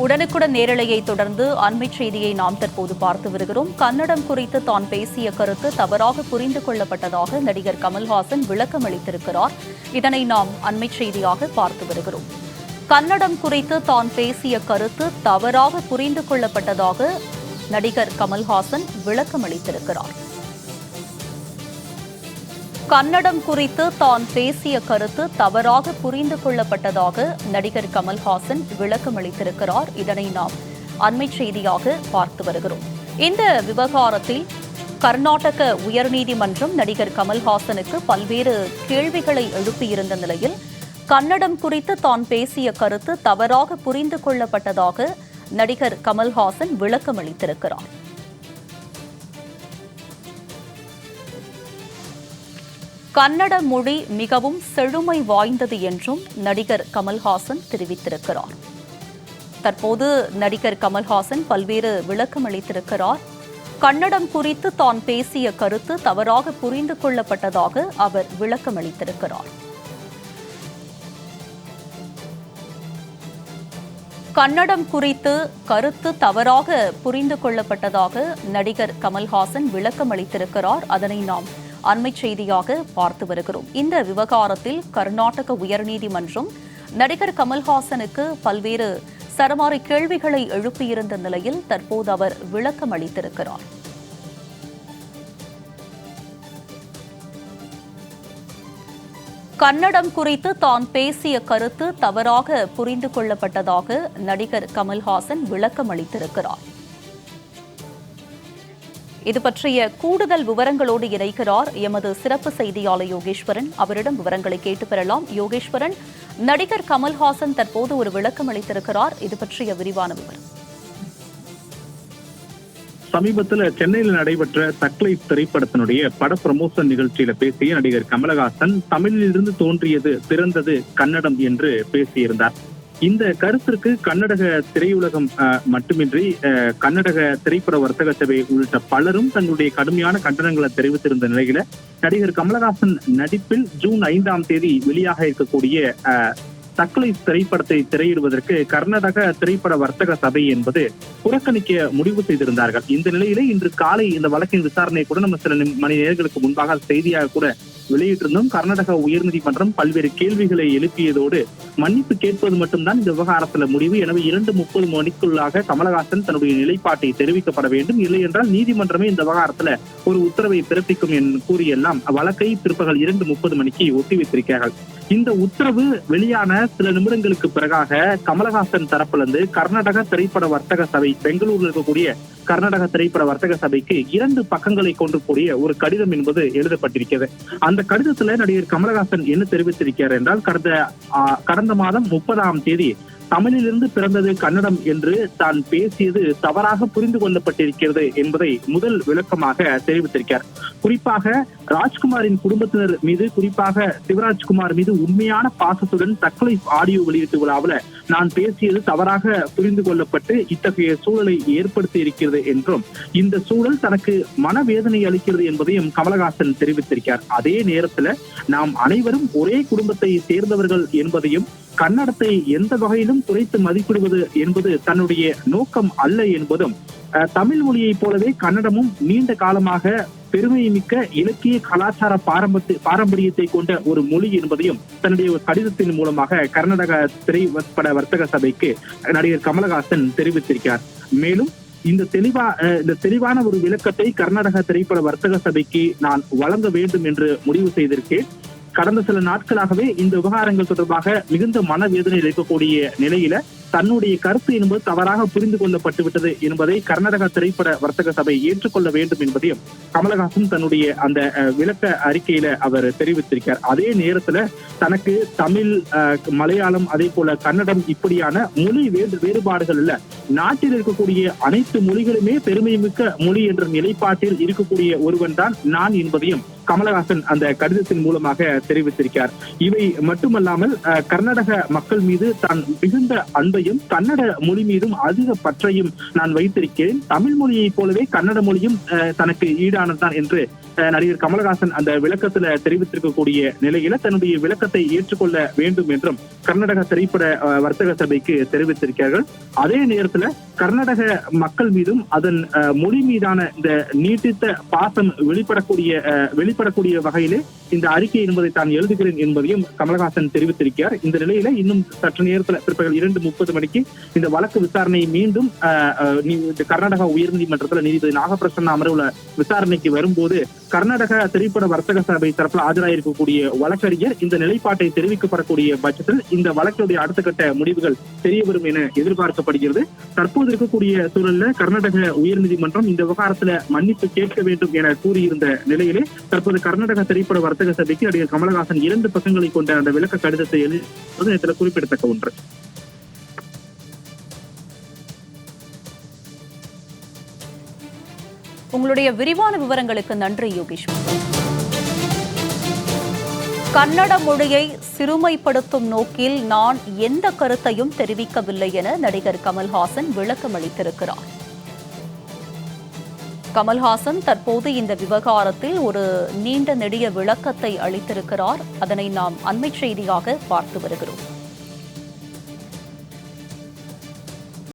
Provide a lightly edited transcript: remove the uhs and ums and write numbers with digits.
உடனுக்குடன் நேரலையை தொடர்ந்து அண்மை செய்தியை நாம் தற்போது பார்த்து வருகிறோம். கன்னடம் குறித்து தான் பேசிய கருத்து தவறாக புரிந்து கொள்ளப்பட்டதாக நடிகர் கமல்ஹாசன் விளக்கம் அளித்திருக்கிறார். இதனை நாம் அண்மை செய்தியாக பார்த்து வருகிறோம். கன்னடம் குறித்து தான் பேசிய கருத்து தவறாக புரிந்து கொள்ளப்பட்டதாக நடிகர் கமல்ஹாசன் விளக்கம் அளித்திருக்கிறார். கன்னடம் குறித்து தான் பேசிய கருத்து தவறாக புரிந்து கொள்ளப்பட்டதாக நடிகர் கமல்ஹாசன் விளக்கம் அளித்திருக்கிறார். இதனை நாம் அண்மை செய்தியாக பார்த்து வருகிறோம். இந்த விவகாரத்தில் கர்நாடக உயர்நீதிமன்றம் நடிகர் கமல்ஹாசனுக்கு பல்வேறு கேள்விகளை எழுப்பியிருந்த நிலையில் கன்னடம் குறித்து தான் பேசிய கருத்து தவறாக புரிந்து கொள்ளப்பட்டதாக நடிகர் கமல்ஹாசன் விளக்கம் அளித்திருக்கிறார். கன்னட மொழி மிகவும் செழுமை வாய்ந்தது என்றும் நடிகர் கமல்ஹாசன் தெரிவித்திருக்கிறார். தற்போது நடிகர் கமல்ஹாசன் பல்வேறு விளக்கம் அளித்திருக்கிறார். கன்னடம் குறித்து தான் பேசிய கருத்து தவறாக புரிந்து கொள்ளப்பட்டதாக அவர் விளக்கம் அளித்திருக்கிறார். கன்னடம் குறித்து கருத்து தவறாக புரிந்து கொள்ளப்பட்டதாக நடிகர் கமல்ஹாசன் விளக்கம் அளித்திருக்கிறார். அதனை நாம் அண்மை செய்தியாக பார்த்து வருகிறோம். இந்த விவகாரத்தில் கர்நாடக உயர்நீதிமன்றம் நடிகர் கமல்ஹாசனுக்கு பல்வேறு சரமாரி கேள்விகளை எழுப்பியிருந்த நிலையில் தற்போது அவர் விளக்கம் அளித்திருக்கிறார். கன்னடம் குறித்து தான் பேசிய கருத்து தவறாக புரிந்து கொள்ளப்பட்டதாக நடிகர் கமல்ஹாசன் விளக்கம் அளித்திருக்கிறார். இது பற்றிய கூடுதல் விவரங்களோடு இணைக்கிறார் எமது சிறப்பு செய்தியாளர் யோகேஸ்வரன். அவரிடம் விவரங்களை கேட்டு பெறலாம். யோகேஸ்வரன், நடிகர் கமல்ஹாசன் தற்போது ஒரு விளக்கம் அளித்திருக்கிறார். இது பற்றிய விரிவான விவரம். சமீபத்தில் சென்னையில் நடைபெற்ற தக்லைஃப் திரைப்படத்தினுடைய பட ப்ரமோஷன் நிகழ்ச்சியில பேசிய நடிகர் கமலஹாசன் தமிழிலிருந்து தோன்றியது பிறந்தது கன்னடம் என்று பேசியிருந்தார். இந்த கருத்திற்கு கன்னடக திரையுலகம் மட்டுமின்றி கன்னடக திரைப்பட வர்த்தக சபை உள்ளிட்ட பலரும் தங்களுடைய கடுமையான கண்டனங்களை தெரிவித்திருந்த நிலையில நடிகர் கமலஹாசன் நடிப்பில் ஜூன் 5ஆம் தேதி வெளியாக இருக்கக்கூடிய தக்லைஃப் திரைப்படத்தை திரையிடுவதற்கு கர்நாடக திரைப்பட வர்த்தக சபை என்பது புறக்கணிக்க முடிவு செய்திருந்தார்கள். இந்த நிலையிலே இன்று காலை இந்த வழக்கின் விசாரணை கூட நம்ம சில மணி நேரங்களுக்கு முன்பாக செய்தியாக கூட வெளியிட்டிருந்தோம். கர்நாடக உயர்நீதிமன்றம் பல்வேறு கேள்விகளை எழுப்பியதோடு மன்னிப்பு கேட்பது மட்டும்தான் இந்த விவகாரத்துல முடிவு. எனவே 2:30 மணிக்குள்ளாக கமலஹாசன் தன்னுடைய நிலைப்பாட்டை தெரிவிக்கப்பட வேண்டும், இல்லை என்றால் நீதிமன்றமே இந்த விவகாரத்துல ஒரு உத்தரவை பிறப்பிக்கும் என்று கூறியெல்லாம் வழக்கை பிற்பகல் 2:30 மணிக்கு ஒத்திவைத்திருக்கிறார்கள். இந்த உத்தரவு வெளியான சில நிமிடங்களுக்கு பிறகாக கமலஹாசன் தரப்பிலிருந்து கர்நாடக திரைப்பட வர்த்தக சபை, பெங்களூரில் இருக்கக்கூடிய கர்நாடக திரைப்பட வர்த்தக சபைக்கு 2 பக்கங்களை கொண்டு கூடிய ஒரு கடிதம் என்பது எழுதப்பட்டிருக்கிறது. அந்த கடிதத்துல நடிகர் கமலஹாசன் என்ன தெரிவித்திருக்கிறார் என்றால், கடந்த மாதம் 30ஆம் தேதி தமிழிலிருந்து பிறந்தது கன்னடம் என்று தான் பேசியது தவறாக புரிந்து கொள்ளப்பட்டிருக்கிறது என்பதை முதல் விளக்கமாக தெரிவித்திருக்கிறார். குறிப்பாக ராஜ்குமாரின் குடும்பத்தினர் மீது, குறிப்பாக சிவராஜ்குமார் மீது உண்மையான பாசத்துடன் தக்லைஃப் ஆடியோ வெளியீட்டு விழாவில் நான் பேசியது தவறாக புரிந்து கொள்ளப்பட்டு இத்தகைய சூழலை ஏற்படுத்தி இருக்கிறது என்றும், இந்த சூழல் தனக்கு மனவேதனை அளிக்கிறது என்பதையும் கமலஹாசன் தெரிவித்திருக்கிறார். அதே நேரத்துல நாம் அனைவரும் ஒரே குடும்பத்தை சேர்ந்தவர்கள் என்பதையும், கன்னடத்தை எந்த வகையிலும் குறைத்து மதிப்பிடுவது என்பது தன்னுடைய நோக்கம் அல்ல என்பதும், தமிழ் மொழியைப் போலவே கன்னடமும் நீண்ட காலமாக பெருமைமிக்க இலக்கிய கலாச்சார பாரம்பரியத்தை கொண்ட ஒரு மொழி என்பதையும் தன்னுடைய கடிதத்தின் மூலமாக கர்நாடக திரைப்பட வர்த்தக சபைக்கு நடிகர் கமலஹாசன் தெரிவித்திருக்கிறார். மேலும் இந்த தெளிவான ஒரு விளக்கத்தை கர்நாடக திரைப்பட வர்த்தக சபைக்கு நான் வழங்க வேண்டும் என்று முடிவு செய்திருக்கேன். கடந்த சில நாட்களாகவே இந்த விவகாரங்கள் தொடர்பாக மிகுந்த மனவேதனை இருக்கக்கூடிய நிலையில தன்னுடைய கருத்து என்பது தவறாக புரிந்து கொள்ளப்பட்டு விட்டது என்பதை கர்நாடக திரைப்பட வர்த்தக சபை ஏற்றுக்கொள்ள வேண்டும் என்பதையும் கமலஹாசன் தன்னுடைய அந்த விளக்க அறிக்கையில அவர் தெரிவித்திருக்கிறார். அதே நேரத்துல தனக்கு தமிழ், மலையாளம், அதே போல கன்னடம் இப்படியான மொழி வேறுபாடுகள் இல்ல, நாட்டில் இருக்கக்கூடிய அனைத்து மொழிகளுமே பெருமைமிக்க மொழி என்ற நிலைப்பாட்டில் இருக்கக்கூடிய ஒருவன் தான் நான் என்பதையும் கமலஹாசன் அந்த கடிதத்தின் மூலமாக தெரிவித்திருக்கிறார். இவை மட்டுமல்லாமல் கர்நாடக மக்கள் மீது தான் மிகுந்த அன்பையும் கன்னட மொழி மீதும் அதிக பற்றையும் நான் வைத்திருக்கிறேன். தமிழ் மொழியை போலவே கன்னட மொழியும் தனக்கு ஈடானதுதான் என்று நடிகர் கமலஹாசன் அந்த விளக்கத்துல தெரிவித்திருக்கக்கூடிய நிலையில தன்னுடைய விளக்கத்தை ஏற்றுக்கொள்ள வேண்டும் என்றும் கர்நாடக திரைப்பட வர்த்தக சபைக்கு தெரிவித்திருக்கிறார்கள். அதே நேரத்துல கர்நாடக மக்கள் மீதும் அதன் மொழி மீதான இந்த நீட்டித்த பாசம் வெளிப்படக்கூடிய வகையிலே இந்த அறிக்கை என்பதை தான் எழுதுகிறேன் என்பதையும் கமலஹாசன் தெரிவித்திருக்கிறார். இந்த நிலையில இன்னும் சற்று நேரத்தில் பிற்பகல் 2:30 மணிக்கு இந்த வழக்கு விசாரணை மீண்டும் கர்நாடகா உயர்நீதிமன்றத்தில் நீதிபதி நாகபிரசன்ன அமர்வுல விசாரணைக்கு வரும்போது கர்நாடக திரைப்பட வர்த்தக சபை தரப்பில் ஆஜராயிருக்கக்கூடிய வழக்கறிஞர் இந்த நிலைப்பாட்டை தெரிவிக்கப்படக்கூடிய பட்சத்தில் இந்த வழக்குடைய அடுத்த கட்ட முடிவுகள் தெரியவரும் என எதிர்பார்க்கப்படுகிறது. தற்போது இருக்கக்கூடிய சூழல்ல கர்நாடக உயர்நீதிமன்றம் இந்த விவகாரத்துல மன்னிப்பு கேட்க வேண்டும் என கூறியிருந்த நிலையிலே தற்போது கர்நாடக திரைப்பட வர்த்தக சபைக்கு நடிகர் கமலஹாசன் 2 பக்கங்களை கொண்ட அந்த விளக்க கடிதத்தை எழுதி குறிப்பிடத்தக்க ஒன்று. உங்களுடைய விரிவான விவரங்களுக்கு நன்றி யோகேஸ்வர். கன்னட மொழியை சிறுமைப்படுத்தும் நோக்கில் நான் எந்த கருத்தையும் தெரிவிக்கவில்லை என நடிகர் கமல்ஹாசன் விளக்கம் அளித்திருக்கிறார். கமல்ஹாசன் தற்போது இந்த விவகாரத்தில் ஒரு நீண்ட நெடிய விளக்கத்தை அளித்திருக்கிறார். அதனை நாம் அண்மை செய்தியாக பார்த்து வருகிறோம்.